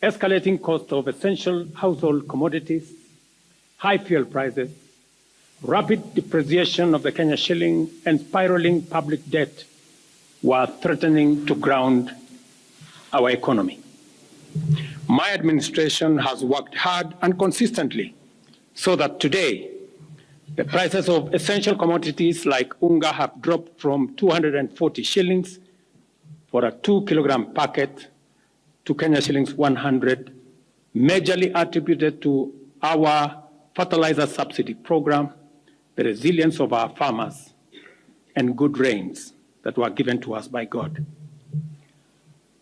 escalating costs of essential household commodities, high fuel prices, rapid depreciation of the Kenya shilling, and spiraling public debt were threatening to ground our economy. My administration has worked hard and consistently so that today the prices of essential commodities like unga have dropped from 240 shillings for a 2-kilogram packet to Kenya shillings 100, majorly attributed to our fertilizer subsidy program, the resilience of our farmers, and good rains that were given to us by God.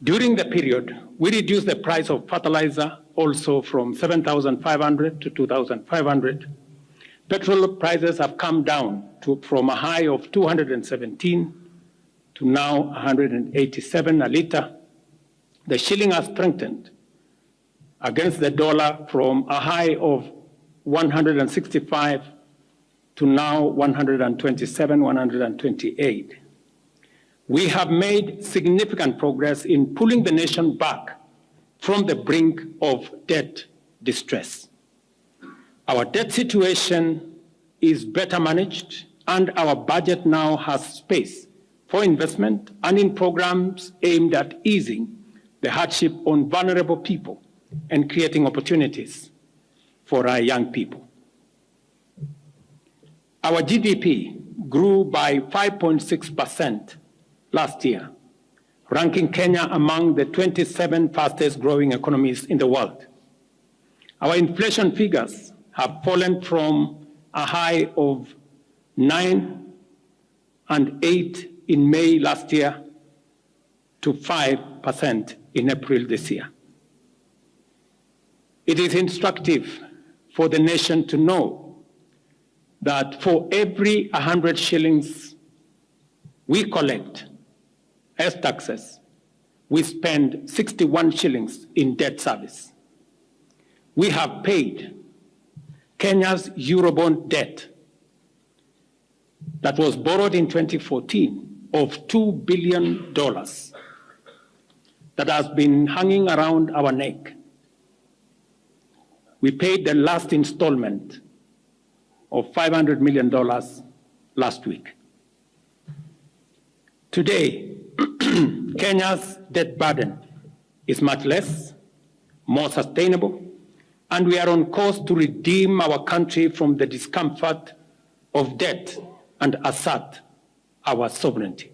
During the period, we reduced the price of fertilizer also from 7,500 to 2,500. Petrol prices have come down from a high of 217 to now 187 a litre. The shilling has strengthened against the dollar from a high of 165 to now 127, 128. We have made significant progress in pulling the nation back from the brink of debt distress. Our debt situation is better managed, and our budget now has space for investment and in programs aimed at easing the hardship on vulnerable people and creating opportunities for our young people. Our GDP grew by 5.6% last year, ranking Kenya among the 27 fastest growing economies in the world. Our inflation figures have fallen from a high of 9 and 8 in May last year to 5% in April this year. It is instructive for the nation to know that for every 100 shillings we collect as taxes, we spend 61 shillings in debt service. We have paid Kenya's Eurobond debt that was borrowed in 2014 of $2 billion that has been hanging around our neck. We paid the last installment of $500 million last week. Today, Kenya's debt burden is much less, more sustainable, and we are on course to redeem our country from the discomfort of debt and assert our sovereignty.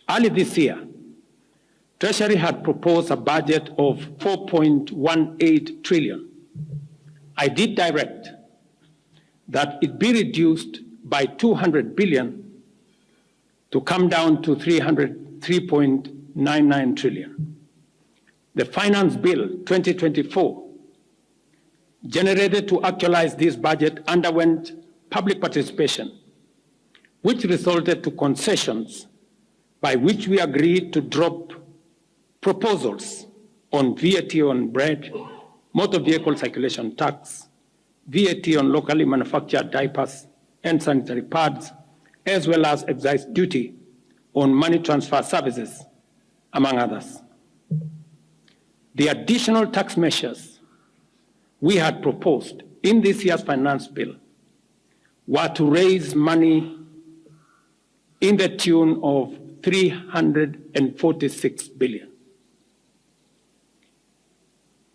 Early this year, Treasury had proposed a budget of 4.18 trillion. I did direct that it be reduced by 200 billion to come down to 3.99 trillion. The Finance Bill 2024, generated to actualize this budget, underwent public participation, which resulted to concessions by which we agreed to drop proposals on VAT on bread, motor vehicle circulation tax, VAT on locally manufactured diapers and sanitary pads, as well as excise duty on money transfer services, among others. The additional tax measures we had proposed in this year's finance bill were to raise money in the tune of 346 billion.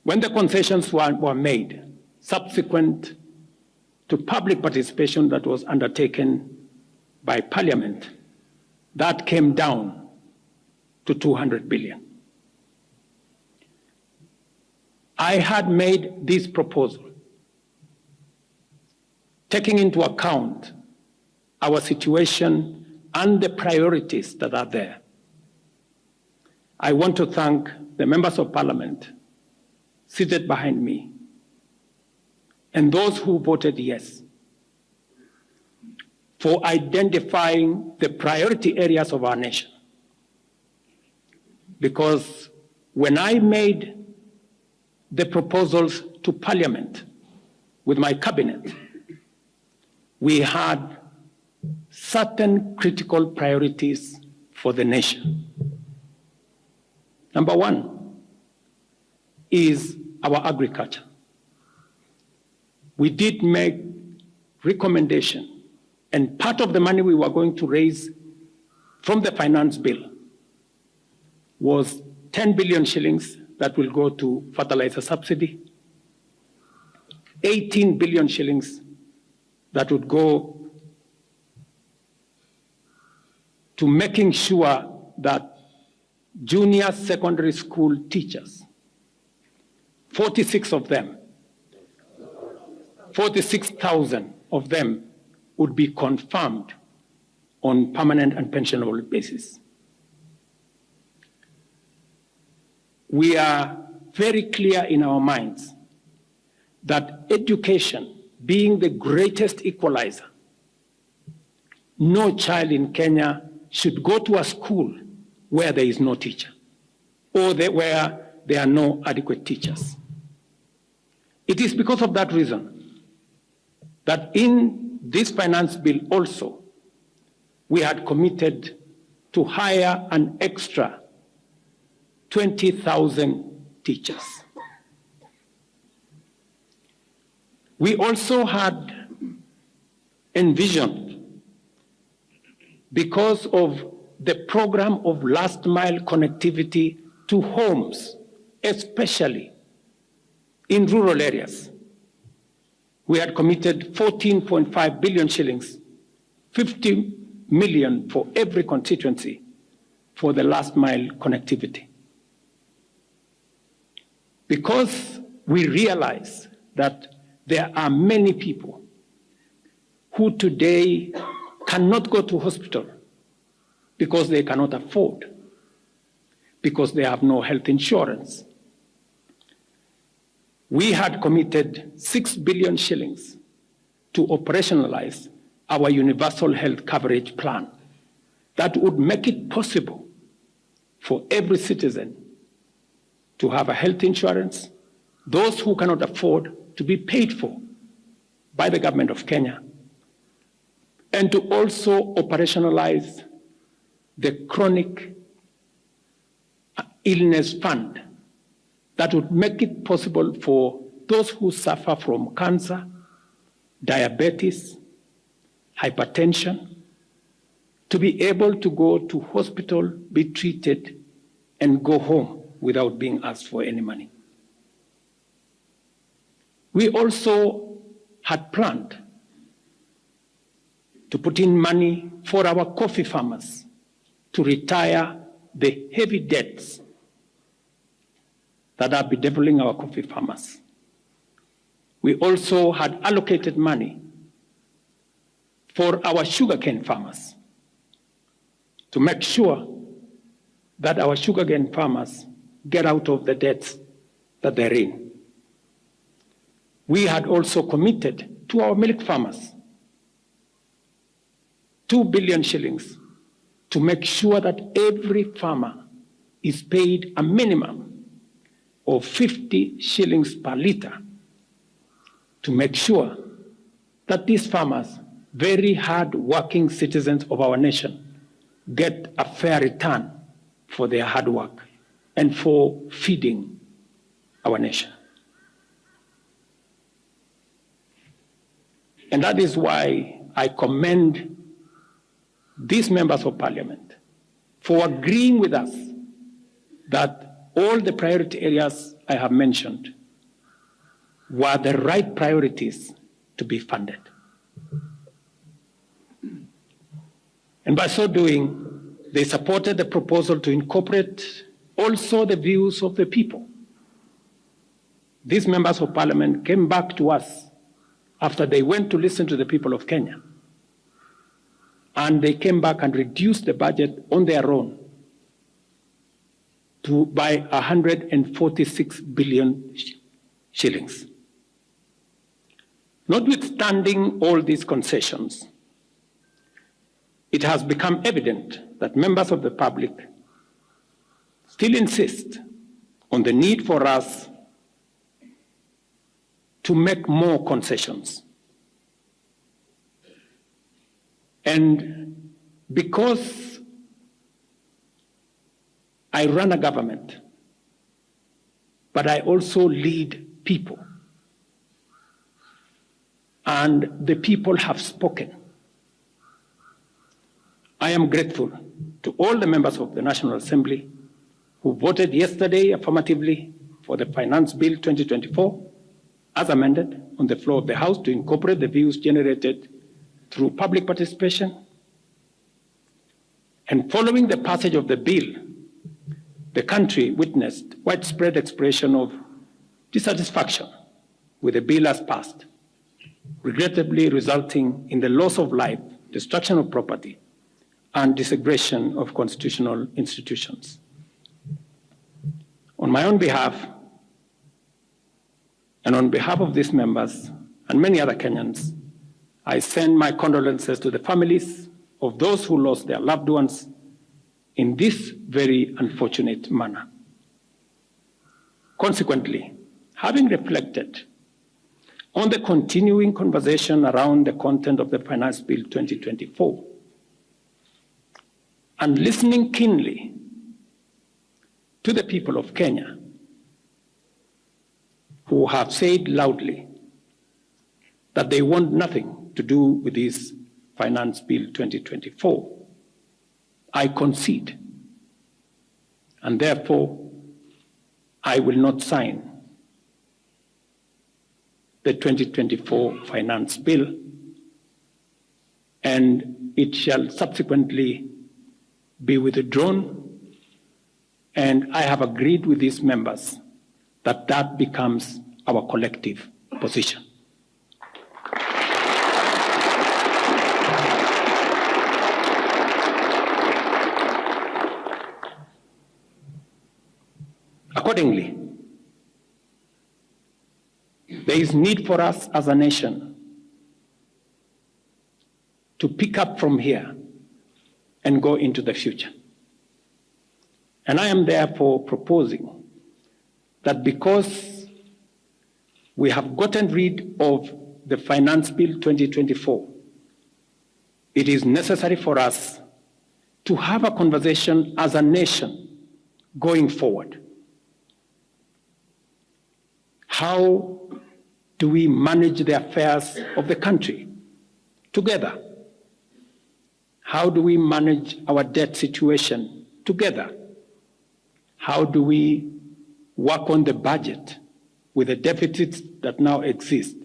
When the concessions were made, subsequent to public participation that was undertaken by Parliament, that came down to 200 billion. I had made this proposal taking into account our situation and the priorities that are there. I want to thank the members of Parliament seated behind me and those who voted yes for identifying the priority areas of our nation. Because when I made the proposals to Parliament with my cabinet, we had certain critical priorities for the nation. Number one, is our agriculture. We did make recommendation, and part of the money we were going to raise from the finance bill was 10 billion shillings that will go to fertilizer subsidy, 18 billion shillings that would go to making sure that junior secondary school teachers, 46 of them, 46,000 of them would be confirmed on permanent and pensionable basis. We are very clear in our minds that education being the greatest equalizer, no child in Kenya should go to a school where there is no teacher or where there are no adequate teachers. It is because of that reason that in this finance bill also, we had committed to hire an extra 20,000 teachers. We also had envisioned, because of the program of last mile connectivity to homes, especially in rural areas, we had committed 14.5 billion shillings, 50 million for every constituency for the last mile connectivity. Because we realize that there are many people who today cannot go to hospital because they cannot afford, because they have no health insurance. We had committed 6 billion shillings to operationalize our universal health coverage plan that would make it possible for every citizen to have a health insurance, those who cannot afford to be paid for by the government of Kenya, and to also operationalize the chronic illness fund that would make it possible for those who suffer from cancer, diabetes, hypertension, to be able to go to hospital, be treated, and go home without being asked for any money. We also had planned to put in money for our coffee farmers to retire the heavy debts that are bedeviling our coffee farmers. We also had allocated money for our sugarcane farmers to make sure that our sugarcane farmers get out of the debts that they're in. We had also committed to our milk farmers 2 billion shillings to make sure that every farmer is paid a minimum of 50 shillings per litre, to make sure that these farmers, very hard-working citizens of our nation, get a fair return for their hard work and for feeding our nation. And that is why I commend these members of parliament for agreeing with us that all the priority areas I have mentioned were the right priorities to be funded. And by so doing, they supported the proposal to incorporate also the views of the people. These members of parliament came back to us after they went to listen to the people of Kenya. And they came back and reduced the budget on their own by 146 billion shillings. Notwithstanding all these concessions, it has become evident that members of the public still insist on the need for us to make more concessions. And because I run a government but I also lead people. And the people have spoken. I am grateful to all the members of the National Assembly who voted yesterday affirmatively for the Finance Bill 2024 as amended on the floor of the House to incorporate the views generated through public participation. And following the passage of the bill, the country witnessed widespread expression of dissatisfaction with the bill as passed, regrettably resulting in the loss of life, destruction of property, and disintegration of constitutional institutions. On my own behalf, and on behalf of these members and many other Kenyans, I send my condolences to the families of those who lost their loved ones in this very unfortunate manner. Consequently, having reflected on the continuing conversation around the content of the Finance Bill 2024, and listening keenly to the people of Kenya who have said loudly that they want nothing to do with this Finance Bill 2024, I concede, and therefore I will not sign the 2024 Finance Bill, and it shall subsequently be withdrawn, and I have agreed with these members that that becomes our collective position. Accordingly, there is need for us as a nation to pick up from here and go into the future. And I am therefore proposing that because we have gotten rid of the Finance Bill 2024, it is necessary for us to have a conversation as a nation going forward. How do we manage the affairs of the country together? How do we manage our debt situation together? How do we work on the budget with the deficits that now exist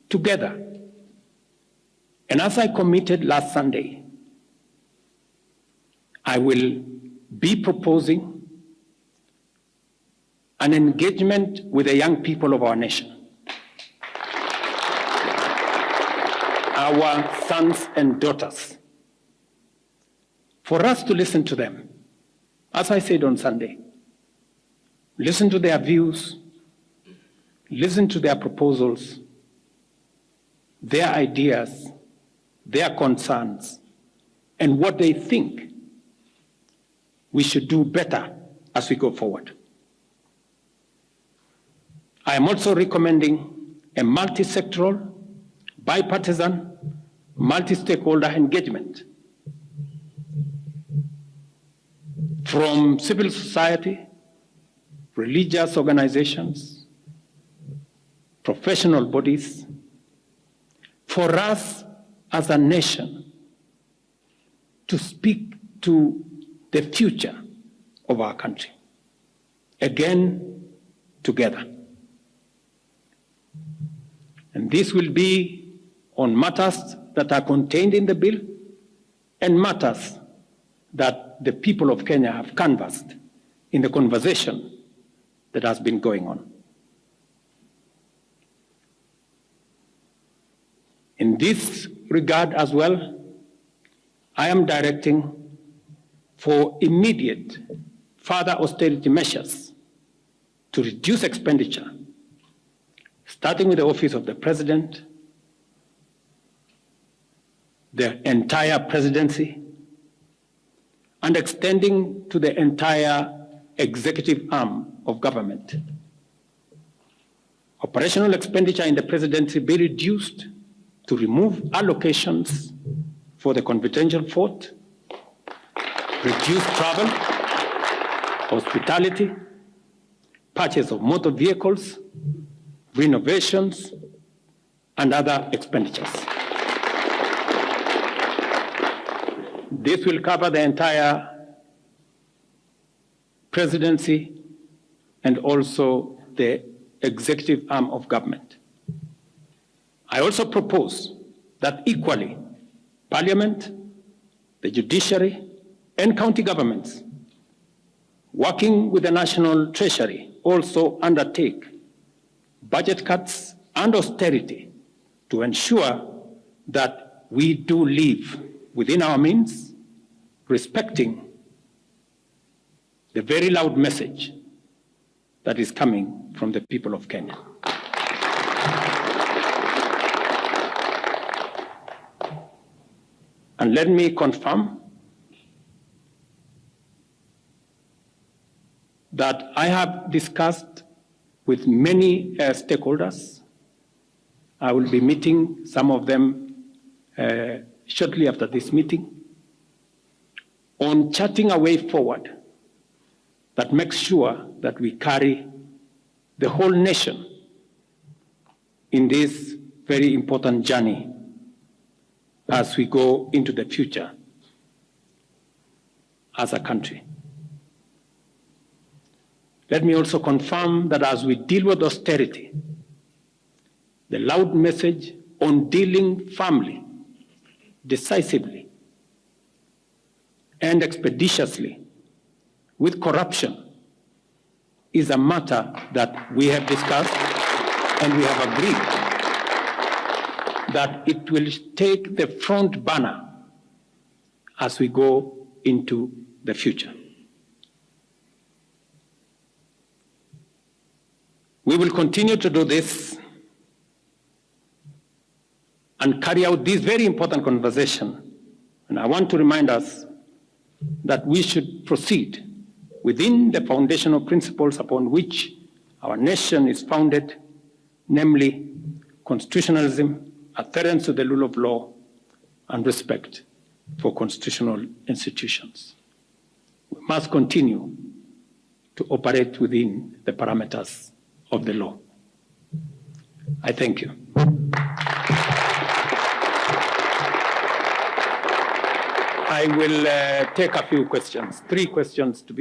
together? And as I committed last Sunday, I will be proposing an engagement with the young people of our nation, our sons and daughters, for us to listen to them. As I said on Sunday, listen to their views, listen to their proposals, their ideas, their concerns, and what they think we should do better as we go forward. I am also recommending a multi-sectoral, bipartisan, multi-stakeholder engagement from civil society, religious organizations, professional bodies, for us as a nation to speak to the future of our country, again, together. And this will be on matters that are contained in the bill and matters that the people of Kenya have canvassed in the conversation that has been going on. In this regard as well, I am directing for immediate further austerity measures to reduce expenditure, starting with the Office of the President, the entire presidency, and extending to the entire executive arm of government. Operational expenditure in the presidency be reduced to remove allocations for the confidential fort, reduce travel, hospitality, purchase of motor vehicles, renovations, and other expenditures. This will cover the entire presidency and also the executive arm of government. I also propose that equally, Parliament, the judiciary, and county governments, working with the National Treasury, also undertake budget cuts and austerity to ensure that we do live within our means, respecting the very loud message that is coming from the people of Kenya. And let me confirm that I have discussed with many stakeholders. I will be meeting some of them shortly after this meeting on charting a way forward that makes sure that we carry the whole nation in this very important journey as we go into the future as a country. Let me also confirm that as we deal with austerity, the loud message on dealing firmly, decisively, and expeditiously with corruption is a matter that we have discussed and we have agreed that it will take the front banner as we go into the future. We will continue to do this and carry out this very important conversation. And I want to remind us that we should proceed within the foundational principles upon which our nation is founded, namely constitutionalism, adherence to the rule of law, and respect for constitutional institutions. We must continue to operate within the parameters of the law. I thank you. I will take a few questions, 3 questions to be